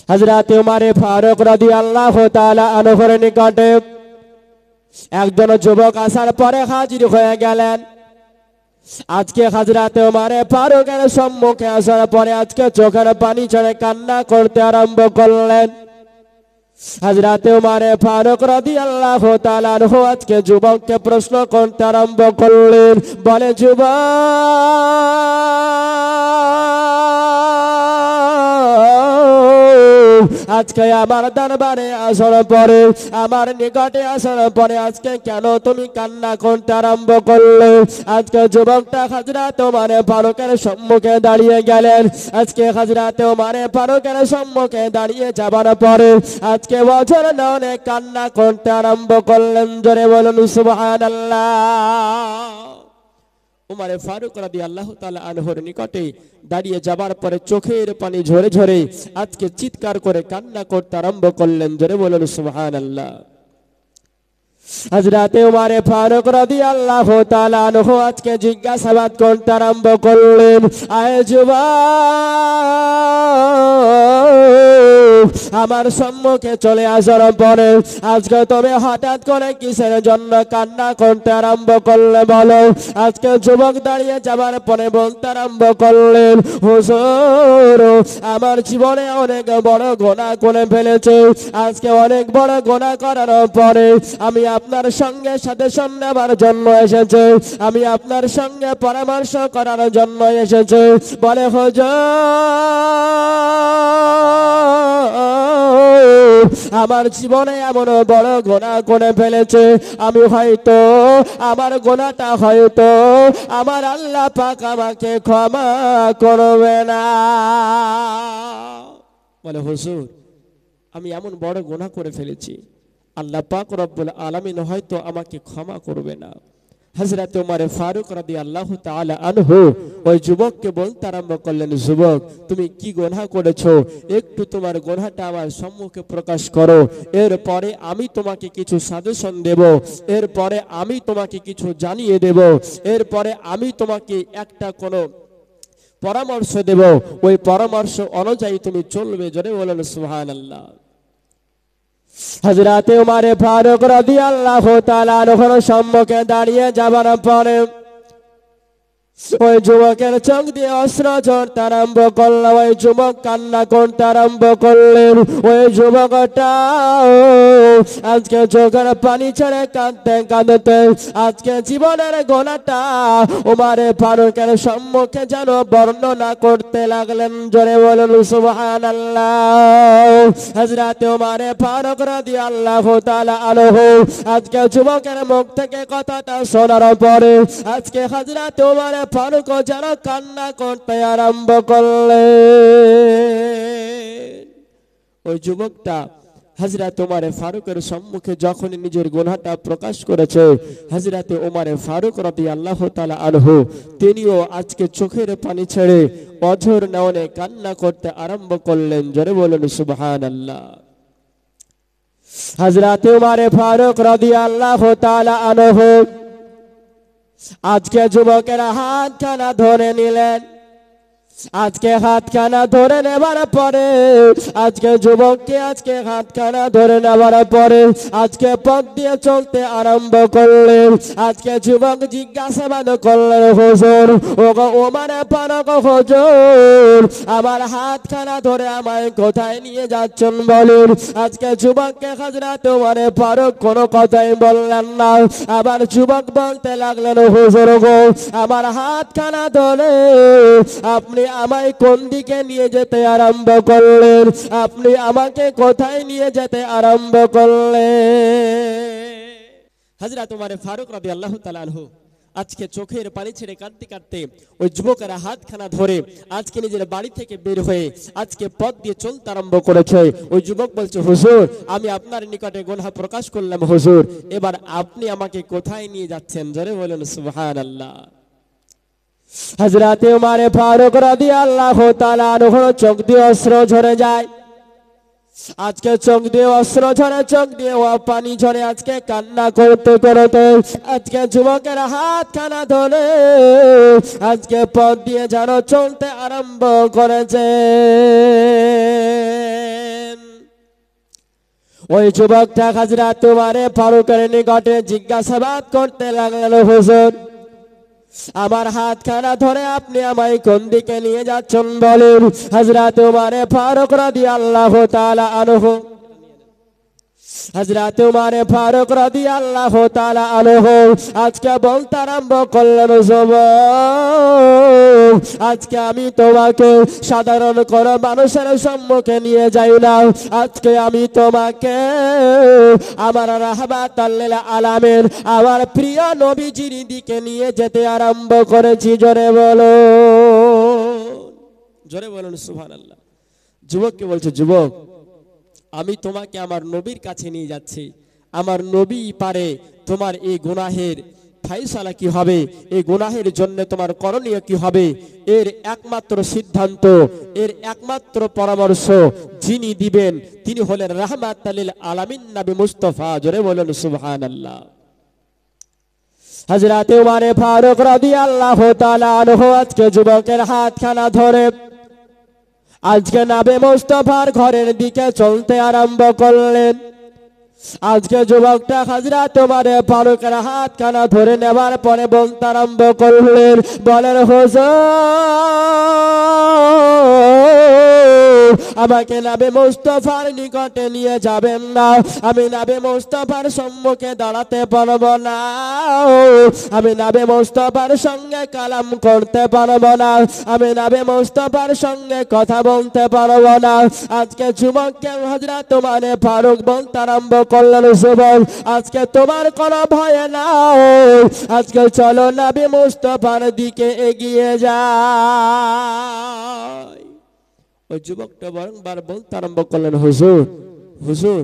হযরত উমর ফারুক রাদিয়াল্লাহু তাআলা আনহুর নিকটে একজন যুবক আসার পরে হাজির হয়ে গেলেন। আজকে হযরত উমর ফারুকের সম্মুখে আসার পরে আজকে চোখের পানি ছেড়ে কান্না করতে আরম্ভ করলেন। হযরত উমর ফারুক রাদিয়াল্লাহু তাআলা আনহু আজকে যুবককে প্রশ্ন করতে আরম্ভ করলেন, বলে যুবক, আজকে আমার দরবারে আসার পরে, আমার নিকটে আসার পরে আজকে কেন তুমি কান্না করতে আরম্ভ করলে? আজকে যুবকটা হযরত উমর ফারুকের সম্মুখে দাঁড়িয়ে গেলেন। আজকে হযরত উমর ফারুকের সম্মুখে দাঁড়িয়ে যাবার পরে আজকে বছর নয় কান্না করতে আরম্ভ করলেন। জোরে বলুন সুবহানাল্লাহ। উমর ফারুক রাদিয়াল্লাহু তাআলা আনহুর নিকটে দাঁড়িয়ে যাবার পরে চোখের পানি ঝরে ঝরে আজকে চিৎকার করে কান্না করতে আরম্ভ করলেন। জোরে বলুন সুবহানাল্লাহ। হযরত উমর ফারুক রাদিয়াল্লাহু তাআলা আনহু আজকে জিজ্ঞাসাবাদ করতে আরম্ভ করলেন, আয় যুবক, আমার সম্মুখে চলে আসার পরে আজকে তুমি হঠাৎ করে কিসের জন্য কান্না করতে আরম্ভ করলে বলো? আজকে যুবক দাঁড়িয়ে যাবার পরে বলতে আরম্ভ করলেন, হুজুর, আমার জীবনে অনেক বড় গুনাহ করে ফেলেছে। আজকে অনেক বড় গুনাহ করার পরে আমি আপনার সঙ্গে সাজেশন নেবার জন্য এসেছে, আমি আপনার সঙ্গে পরামর্শ করার জন্য এসেছে। বলে হুজুর, আমার জীবনে এমন বড় গুনাহ করে ফেলেছে, আমি হয়তো আমার গুনাহটা হয়তো আমার আল্লাহ পাক আমাকে ক্ষমা করবে না। বলে হুজুর, আমি এমন বড় গুনাহ করে ফেলেছি, আল্লাহ পাক রব্বুল আলামিন হয়তো আমাকে ক্ষমা করবে না। হযরত উমর ফারুক রাদিয়াল্লাহু তাআলা আনহু ওই যুবককে বলতে আরম্ভ করলেন, যুবক, তুমি কি গুনাহ করেছো? একটু তোমার গুনাহটা আমার সম্মুখে প্রকাশ করো, এরপরে আমি তোমাকে কিছু সাজেশন দেব, এরপরে আমি তোমাকে কিছু জানিয়ে দেব, এরপরে আমি তোমাকে একটা কোনো পরামর্শ দেব, ওই পরামর্শ অনুযায়ী তুমি চলবে। জোরে বলেন সুবহানাল্লাহ। হযরত উমর ফারুক রাদিয়াল্লাহু তাআলা আনহুর সম্মুখে দাঁড়িয়ে যাবার পরে ওই যুবকের চোখ দিয়ে অশ্র ঝরতে আরম্ভ করলো। ওই যুবক কান্না করতে আরম্ভ করলেন। ওই যুবকটা আজকে চোখের পানি ছেড়ে কাঁদতে কাঁদতে আজকে জীবনের গুনাহটা উমর ফারুকের সম্মুখে যেন বর্ণনা করতে লাগলেন। জোরে বলুন সুবহানাল্লাহ। হযরত উমর ফারুক রাদিয়াল্লাহু তাআলা আনহু আজকে যুবকের মুখ থেকে কথাটা শোনার পরে আজকে হযরত উমর ফারুক যেন কান্না করতে আরম্ভ করলেন। ওই যুবকটা হযরত উমর ফারুকের সম্মুখে যখন নিজের গুনাহটা প্রকাশ করেছে, হযরত উমর ফারুক রাদিয়াল্লাহু তাআলা আনহু তিনিও আজকে চোখের পানি ছেড়ে অঝোর নয়নে কান্না করতে আরম্ভ করলেন। জোরে বলুন সুবহানাল্লাহ। হযরত উমর ফারুক রাদিয়াল্লাহু তাআলা আনহু আজকে যুবকের হাতখানা ধরে নিলেন। আজকে হাতখানা ধরে নেবার পরে আজকে যুবককে আজকে হাতখানা ধরে নেবার পরে আজকে পথ দিয়ে চলতে আরম্ভ করলেন। আজকে যুবক জিজ্ঞাসাবাদ করলেন, হুজুর, ওগো উমর ফারুক হুজুর, আমার হাতখানা ধরে আমায় কোথায় নিয়ে যাচ্ছেন বলুন? আজকে যুবককে হযরত উমর ফারুক কোনো কথাই বললেন না। আবার যুবক বলতে লাগলেন, হুজুর গো, আমার হাতখানা ধরে আপনি আমায় কোন দিকে নিয়ে যেতে আরম্ভ করলেন? আপনি আমাকে কোথায় নিয়ে যেতে আরম্ভ করলেন? হযরত উমর ফারুক রাদিয়াল্লাহু তাআলা আনহু আজকে চোখের পানি ছেড়ে কাঁদতে কাঁদতে ওই যুবকের হাতখানা ধরে আজকে নিজের বাড়ি থেকে বের হয়ে আজকে পথ দিয়ে চলতে আরম্ভ করেছে। ওই যুবক বলছে, হুজুর, আমি আপনার নিকটে গুনাহ প্রকাশ করলাম হুজুর, এবার আপনি আমাকে কোথায় নিয়ে যাচ্ছেন? জোরে বলেন সুবহানাল্লাহ। হযরত উমর ফারুক রাদিয়াল্লাহু তাআলা আনহুর চোখ দিয়ে অশ্রু ঝরে যায়। আজকে চোখ দিয়ে অশ্রু ঝরে, চোখ দিয়ে পানি ঝরে, আজকে কান্না করতে করতে আজকে যুবকের হাতখানা ধরে আজকে পথ দিয়ে যেন চলতে আরম্ভ করেছে। ওই যুবকটা হযরত উমরে ফারুকের নিকটে জিজ্ঞাসাবাদ করতে লাগলেন, হুজুর আমার হাতখানা ধরে আপনি আমায় কোন দিকে নিয়ে যাচ্ছেন বলেন। হযরত উমরে ফারুক রাদিয়াল্লাহু তাআলা আনহু হযরত উমরে ফারুক রাদিয়াল্লাহু তাআলা আনহু আজকে বলতে আরম্ভ করলেন, যুবক আজকে আমি তোমাকে সাধারণ কোনো মানুষের সম্মুখে নিয়ে যাই না, আজকে আমি তোমাকে আমার রাহমাতাল লিল আলামিন আমার প্রিয় নবীজির দিকে নিয়ে যেতে আরম্ভ করেছি। জোরে বলুন সুবহানাল্লাহ। যুবককে বলছে, যুবক আমি তোমাকে আমার নবীর কাছে নিয়ে যাচ্ছি, আমার নবী পারে তোমার এই গুনাহের ফায়সালা কি হবে, এই গুনাহের জন্য তোমার করণীয় কি হবে, এর একমাত্র সিদ্ধান্ত, এর একমাত্র পরামর্শ যিনি দিবেন তিনি হলেন রাহমাতাল লিল আলামিন নবী মুস্তাফা। জোরে বলুন সুবহানাল্লাহ। হযরত উমরে ফারুক রাদিয়াল্লাহু তাআলা আনহু আজকে যুবকের হাতখানা ধরে আজকে নবী মুস্তাফার ঘরের দিকে চলতে আরম্ভ করলেন। আজকে যুবকটা হযরত উমরে ফারুকের হাতখানা ধরে নেবার পরে বলতে আরম্ভ করলেন, বলেন হুজুর আমাকে নবী মুস্তাফার নিকটে নিয়ে যাবেন না, আমি নবী মুস্তাফার সম্মুখে দাঁড়াতে পারবো না, আমি নবী মুস্তাফার সঙ্গে কালাম করতে পারবো না, আমি নবী মুস্তাফার সঙ্গে কথা বলতে পারবো না। আজকে যুবককে হযরত উমরে ফারুক বলতে আরম্ভ করলেন, যুবক আজকে তোমার কোনো ভয় নাই, আজকে চলো নবী মুস্তাফার দিকে এগিয়ে যাই। ওই যুবকটা বারংবার বলতে আরম্ভ করলেন, হুজুর হুজুর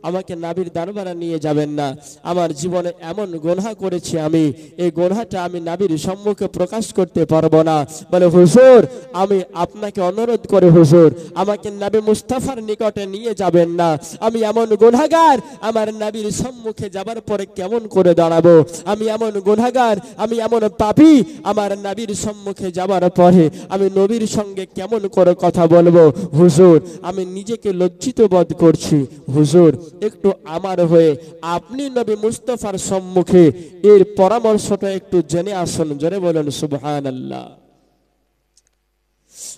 আমাকে নবীর দরবারে নিয়ে যাবেন না, আমার জীবনে এমন গুনাহ করেছি আমি, এই গুনাহটা আমি নবীর সম্মুখে প্রকাশ করতে পারবো না। বলে হুজুর আমি আপনাকে অনুরোধ করে হুজুর আমাকে নবী মুস্তাফার নিকটে নিয়ে যাবেন না, আমি এমন গুনাহগার, আমার নবীর সম্মুখে যাবার পরে কেমন করে দাঁড়াবো, আমি এমন গুনাহগার, আমি এমন পাপী, আমার নবীর সম্মুখে যাবার পরে আমি নবীর সঙ্গে কেমন করে কথা বলবো, হুজুর আমি নিজেকে লজ্জিত বোধ করছি, হুজুর একটু আমার হয়ে আপনি নবী মুস্তাফার সম্মুখে এর পরামর্শটা একটু জেনে আসুন। জোরে বলুন সুবহানাল্লাহ।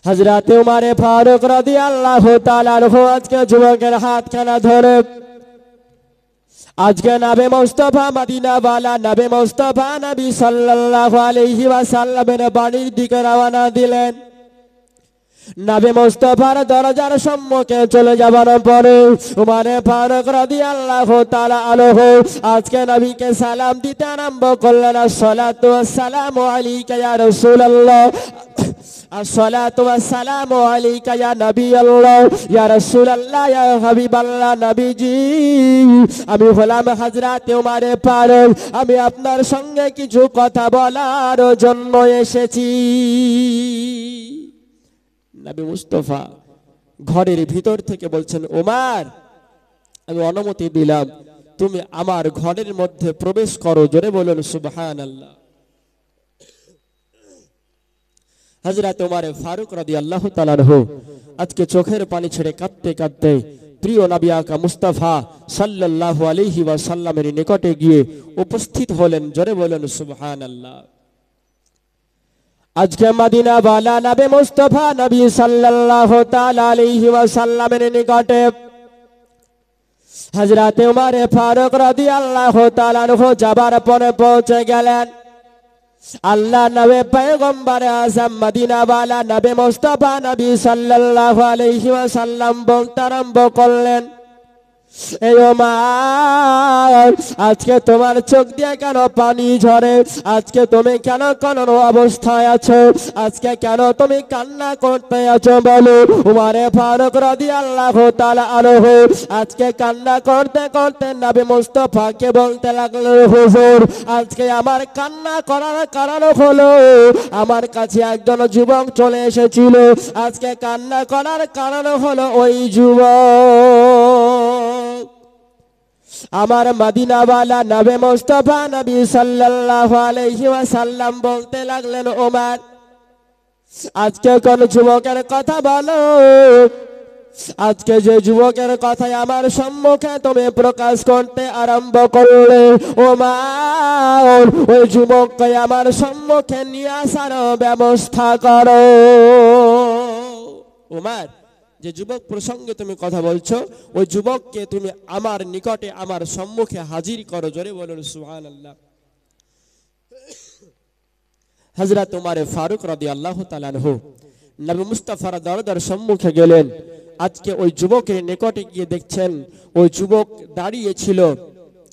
হযরত উমরে ফারুক রাদিয়াল্লাহু তাআলা আনহু আজকে যুবকের হাতখানা ধরে আজকে নবী মুস্তাফা মদিনা ওয়ালা নবী মুস্তাফা নবী সাল্লাল্লাহু আলাইহি ওয়াসাল্লামের বাড়ির দিকে রওনা দিলেন। নবী মুস্তাফার দরজার সম্মুখে চলে যাবার পরে উমরে ফারুক রাদিয়াল্লাহু তাআলা আনহু আজকে নবীকে সালাম দিতে আরম্ভ করলেন, আসসালাতু ওয়াসসালামু আলাইকা ইয়া রাসূলুল্লাহ, আসসালাতু ওয়াসসালামু আলাইকা ইয়া নবিয়াল্লাহ, ইয়া রাসূলুল্লাহ, ইয়া হাবিবাল্লাহ, নবীজি আমি হলাম হযরত উমরে ফারুক, আমি আপনার সঙ্গে কিছু কথা বলার জন্য এসেছি। নবী মুস্তাফা ঘরের ভিতর থেকে বলছেন, ওমর আমি অনুমতি দিলাম তুমি আমার ঘরের মধ্যে প্রবেশ করো। জোরে বলুন সুবহানাল্লাহ। হযরত উমরে ফারুক রাদিয়াল্লাহু তাআলা আনহু আজকে চোখের পানি ছেড়ে কাঁদতে কাঁদতে প্রিয় নবী আকা মুস্তাফা সাল্লাল্লাহু আলাইহি ওয়াসাল্লামের নিকটে গিয়ে উপস্থিত হলেন। জোরে বলুন সুবহানাল্লাহ। আজকে মদিনা ওয়ালা নবী মুস্তাফা নবী সাল্লাল্লাহু তাআলা আলাইহি ওয়াসাল্লামের নিকটে হযরত উমরে ফারুক রাদিয়াল্লাহু তাআলা আনহু যাবার পরে পৌঁছে গেলেন। আল্লাহ নবী পয়গম্বর আযম মদিনা ওয়ালা নবী মুস্তাফা নবী সাল্লাল্লাহু আলাইহি ওয়াসাল্লাম বলতে আরম্ভ করলেন, এই ওমর আজকে তোমার চোখ দিয়ে কেন পানি ঝরে, আজকে তুমি কেন কোন অবস্থায় আছো, আজকে কেন তুমি কান্না করতে আছো বলো। উমরে ফারুক রাদিয়াল্লাহু তাআলা আনহু আজকে কান্না করতে করতে নবী মুস্তাফাকে বলতে লাগলেন, হুজুর আজকে আমার কান্না করার কারণ হলো আমার কাছে একজন যুবক চলে এসেছিল, আজকে কান্না করার কারণ হলো ওই যুবক। আমার মদিনা ওয়ালা নবী মুস্তাফা নবী সাল্লাল্লাহু আলাইহি ওয়াসাল্লাম বলতে লাগলেন, ওমর আজকে কোন যুবকের কথা বলো, আজকে যে যুবকের কথাই আমার সম্মুখে তুমি প্রকাশ করতে আরম্ভ করলে, ও মা, ওই যুবককে আমার সম্মুখে নিয়ে আসার ব্যবস্থা করো। উমার, যে যুবক প্রসঙ্গে তুমি কথা বলছো, ওই যুবককে তুমি আমার নিকটে, আমার সম্মুখে হাজির করো। জোরে বলুন সুবহানাল্লাহ। হযরত উমর ফারুক রাদিয়াল্লাহু তাআলা আনহু নবী মুস্তাফার দরজার সম্মুখে গেলেন। আজকে ওই যুবকের নিকটে গিয়ে দেখছেন ওই যুবক দাঁড়িয়ে ছিল।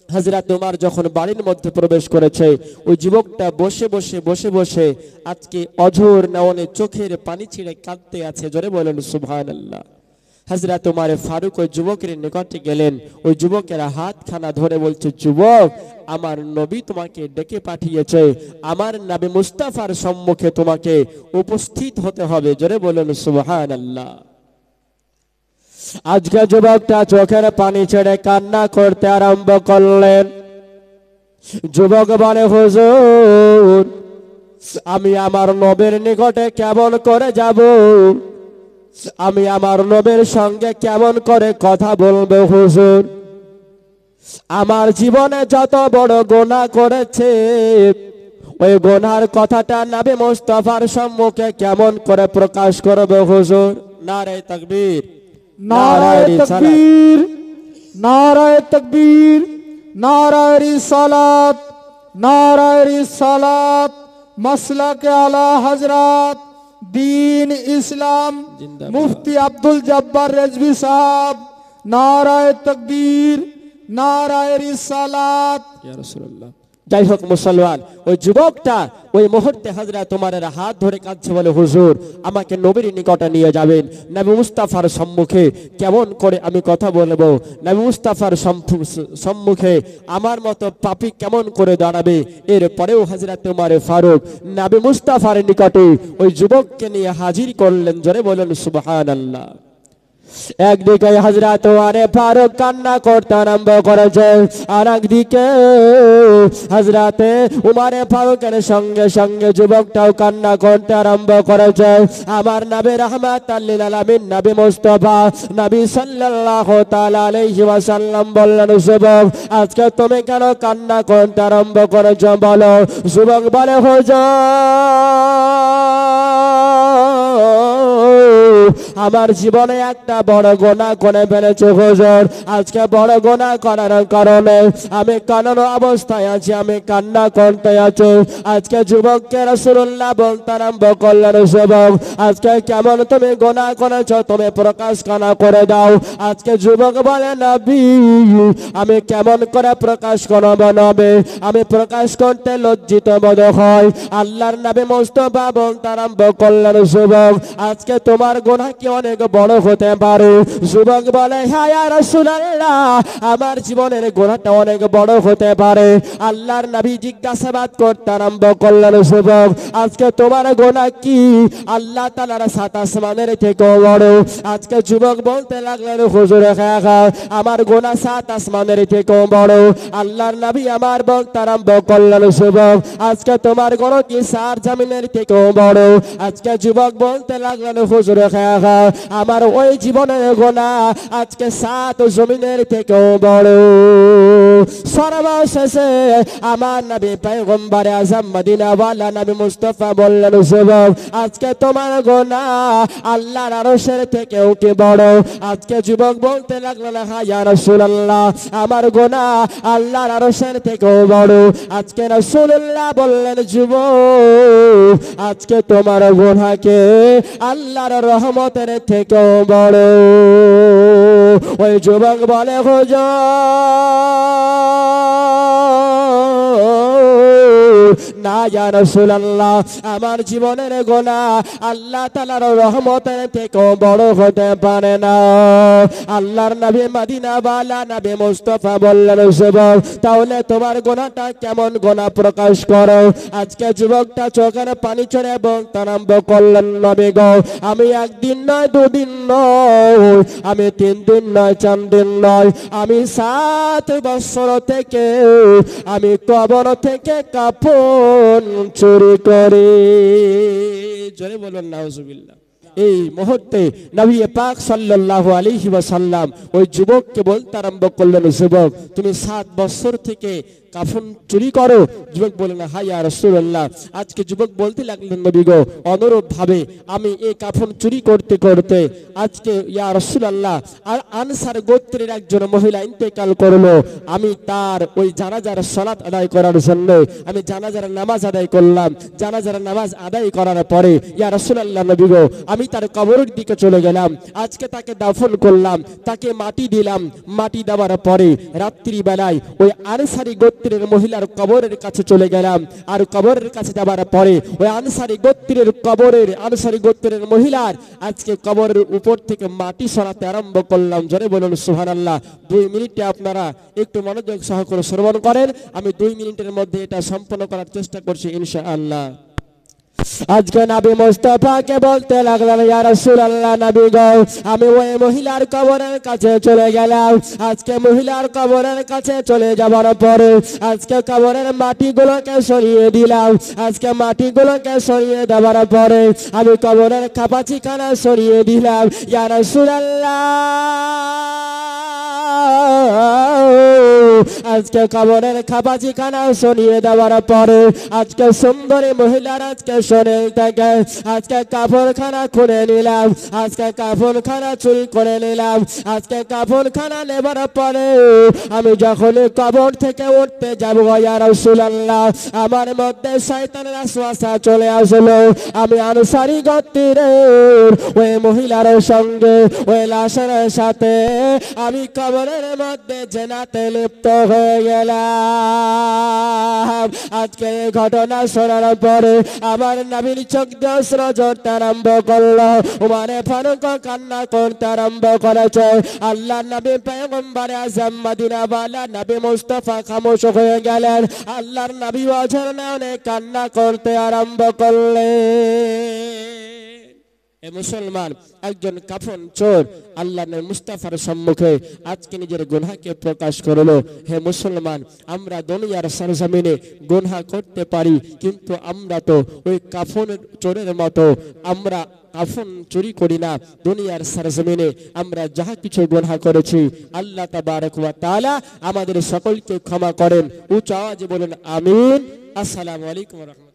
হযরত উমর যখন বাড়ির মধ্যে প্রবেশ করেছে, ওই যুবকটা বসে বসে বসে বসে আজকে অঝোর নয়নে চোখের পানি ছিঁড়ে কাঁদতে আছে। জোরে বলেন সুবহানাল্লাহ। হযরত উমর ফারুক ওই যুবকের নিকটে গেলেন। ওই যুবকের হাতখানা ধরে বলছে, যুবক, আমার নবী তোমাকে ডেকে পাঠিয়েছে, আমার নবী মুস্তাফার সম্মুখে তোমাকে উপস্থিত হতে হবে। জোরে বলেন সুবহানাল্লাহ। আজকে যুবকটা চোখের পানি ছেড়ে কান্না করতে আরম্ভ করলেন। যুবক বলে, হুজুর, আমি আমার নবীর নিকটে কেমন করে যাব? আমি আমার নবীর সঙ্গে কেমন করে কথা বলবো হুজুর? আমার জীবনে যত বড় গুনাহ করেছে, ওই গুনার কথাটা নবী মুস্তাফার সম্মুখে কেমন করে প্রকাশ করবে হুজুর? নারে তাকবীর, নারায়ে তাকবীর, নারায়ে তাকবীর, নারায়ে রিসালাত, নারায়ে রিসালাত, মাসলাকে আলা হযরত दीन इस्लाम मुफ्ती अब्दुल जब्बार रिजवी साहब, नाराए तकबीर, नाराए रिसालात। या रसूलुल्लाह। যাই হোক মুসলমান, ওই যুবকটা ওই মুহূর্তে হযরত উমরের হাত ধরে কাঁদছে, বলে, হুজুর, আমাকে নবীর নিকটে নিয়ে যাবেন। নবী মুস্তাফার সম্মুখে কেমন করে আমি কথা বলবো? নবী মুস্তাফার সম্মুখে আমার মতো পাপী কেমন করে দাঁড়াবে? এরপরেও হযরত উমর ফারুক নবী মুস্তাফার নিকটে ওই যুবককে নিয়ে হাজির করলেন। জোরে বলেন সুবহানাল্লাহ। একদিকে হযরত উমর ফারুক কান্না করতে আরম্ভ করেছে, আর একদিকে হযরত উমর ফারুকের সঙ্গে সঙ্গে যুবকটাও কান্না করতে আরম্ভ করেছে। আমার নবী রাহমাতাল লিল আলামিন নবী মুস্তাফা নবী সাল্লাল্লাহু তাআলা আলাইহি ওয়াসাল্লাম বললেন, যুবক, আজকে তুমি কেন কান্না করতে আরম্ভ করেছো বলো? যুবক বলে, হুজুর, আমার জীবনে একটা বড় গুনাহ করে ফেলেছি হুজুর। আজকে বড় গুনাহ করার কারণে আমি কান্নার অবস্থায় আছি, আমি কান্না করতে আছি। আজকে যুবককে রাসূলুল্লাহ বলতে আরম্ভ করলেন, যুবক, আজকে কেমন তুমি গুনাহ করেছো, তুমি প্রকাশ কানা করে দাও। আজকে যুবক বলে, নবী, আমি কেমন করে প্রকাশ করব নবী? আমি প্রকাশ করতে লজ্জিত বোধ হয়। আল্লাহর নবী মুস্তাফা বলতে আরম্ভ করলেন, যুবক, আজকে তোমার গুনাহ কি অনেক বড় হতে পারে? যুবক বলে, হ্যাঁ ইয়া রাসূলুল্লাহ, আমার জীবনের গুনাহটা অনেক বড় হতে পারে। আল্লাহর নবী জিজ্ঞাসাবাদ করতে আরম্ভ করলেন, যুবক, আজকে তোমার গুনাহ কি আল্লাহ তাআলার সাত আসমানের থেকেও বড়? আজকে যুবক বলতে লাগলেন, হুজুর, হ্যাঁ হ্যাঁ, আমার গুনাহ সাত আসমানের থেকেও বড়। আল্লাহর নবী আমার বলতে আরম্ভ করলেন, যুবক, আজকে তোমার গুনাহ কি সাত জমিনের থেকেও বড়? আজকে যুবক বলতে লাগলেন, হুজুর, হ্যাঁ হ্যাঁ, আমার ওই জীবনের গুনাহ আজকে সাত জমিনের থেকেও বড়। সর্বশেষে আমার নবী পয়গম্বর আযম মদিনা ওয়ালা নবী মুস্তাফা বললেন, যুবক, আজকে তোমার গুনাহ আল্লাহর আরশের থেকেও কি বড়? আজকে যুবক বলতে লাগলেন, হ্যাঁ ইয়া রাসূলুল্লাহ, আমার গুনাহ আল্লাহর আরশের থেকেও বড়। আজকে রাসূলুল্লাহ বললেন, যুবক, আজকে তোমার গুনাহকে আল্লাহর রহমতের থেকেও বড়। ওই যুবক বলে, হুজুর, না ইয়া রাসূলুল্লাহ, আমার জীবনের গুনাহ আল্লাহ তাআলার রহমতের থেকেও বড় হতে পারে না। আল্লাহর নবী মদিনা ওয়ালা নবী মুস্তাফা বললেন, যুবক, তাহলে তোমার গুনাহটা কেমন গুনাহ প্রকাশ করো? আজকে যুবকটা চোখের পানি ছেড়ে বলতে আরম্ভ করলেন, নবী গো, আমি একদিন নয়, দুদিন নয়, আমি 3 দিন নয়, 4 দিন নয়, আমি 7 বছর থেকে আমি কবর থেকে কাফন চুরি করি। জোরে বলুন নাউজুবিল্লাহ। এই মুহূর্তে নবী পাক সাল্লাল্লাহু আলাইহি ওয়াসাল্লাম ওই যুবককে বলতে আরম্ভ করলেন, যুবক তুমি 7 বছর থেকে কাফন চুরি করো। যুবক বললেন, হ্যাঁ ইয়া রাসূলুল্লাহ। আজকে যুবক বলতে লাগলেন, নবী গো, অনুরূপ ভাবে আমি এই কাফন চুরি করতে করতে আজকে ইয়া রাসূলুল্লাহ আর আনসার গোত্রের একজন মহিলা ইন্তেকাল করলো। আমি তার ওই জানাজার সালাত আদায় করার জন্য আমি জানাজার নামাজ আদায় করলাম। জানাজার নামাজ আদায় করার পরে ইয়া রাসূলুল্লাহ নবী গো, আমি তার কবরের দিকে চলে গেলাম। আজকে তাকে দাফন করলাম, তাকে মাটি দিলাম। মাটি দেওয়ার পরে রাত্রি বেলায় ওই আনসারী গোত্রের মহিলার কবরের কাছে চলে গেলাম। আর কবরের কাছে যাবার পরে ওই আনসারী গোত্রের মহিলার আজকে কবরের উপর থেকে মাটি সরাতে আরম্ভ করলাম। জোরে বলুন সুবহানাল্লাহ। 2 মিনিটে আপনারা একটু মনোযোগ সহকারে শ্রবণ করেন। আমি 2 মিনিটের মধ্যে এটা সম্পন্ন করার চেষ্টা করছি ইনশাআল্লাহ। আজকে নবী মুস্তাফাকে বলতে লাগলেন, ইয়া রাসূলুল্লাহ নবী গো, আমি ওই মহিলার কবরের কাছে চলে গেলাম। আজকে মহিলার কবরের কাছে চলে যাবার পরে আজকে কবরের মাটিগুলোকে সরিয়ে দিলাম। আজকে মাটিগুলোকে সরিয়ে দেওয়ার পরে আমি কবরের কাপাচিখানা সরিয়ে দিলাম। ইয়া রাসূলুল্লাহ আজকে কবরের খাবাজিখানা সরিয়ে দেওয়ার পরে আজকে সুন্দরী মহিলার আজকে শরীর থেকে আজকে কাপড়খানা খুলে নিলাম। আজকে কাপড়খানা চুরি করে নিলাম। আজকে কাপড়খানা নেবার পরে আমি যখন কবর থেকে উঠতে যাব, ইয়া রাসূলুল্লাহ আমার মধ্যে শয়তানের ওয়াসওয়াসা চলে আসলো। আমি আনসারী গোত্রের ওই মহিলার সঙ্গে ওই লাশের সাথে আমি কবরের মধ্যে জেনাতে লিপ্ত হয়ে গেলাম। আজকে এই ঘটনা শোনার পরে আমার নবীর চোখ দিয়ে অশ্রু ঝরতে আরম্ভ করলো। উমারে ফারুক কান্না করতে আরম্ভ করেছে। আল্লাহ নবী পয়গম্বর আযম মদিনাওয়ালা নবী মুস্তাফা খামোশ হয়ে গেলেন। আল্লাহর নবী ওয়াজের নামে কান্না করতে আরম্ভ করলেন। এ মুসলমান, একজন কাফন চোর আল্লাহ মুস্তাফার সম্মুখে আজকে নিজের গুনাহকে প্রকাশ করলো। হে মুসলমান, আমরা দুনিয়ার সরজমিনে গুনাহ করতে পারি, কিন্তু আমরা তো ওই কাফন চোরের মতো আমরা কাফন চুরি করি না। দুনিয়ার সরজমিনে আমরা যাহা কিছু গুনাহ করেছি আল্লাহ তাবারক ওয়া তাআলা আমাদের সকলকে ক্ষমা করেন। উচ্চ আওয়াজে বলুন আমিন। আসসালামু আলাইকুম ওয়া রাহমাতুল্লাহ।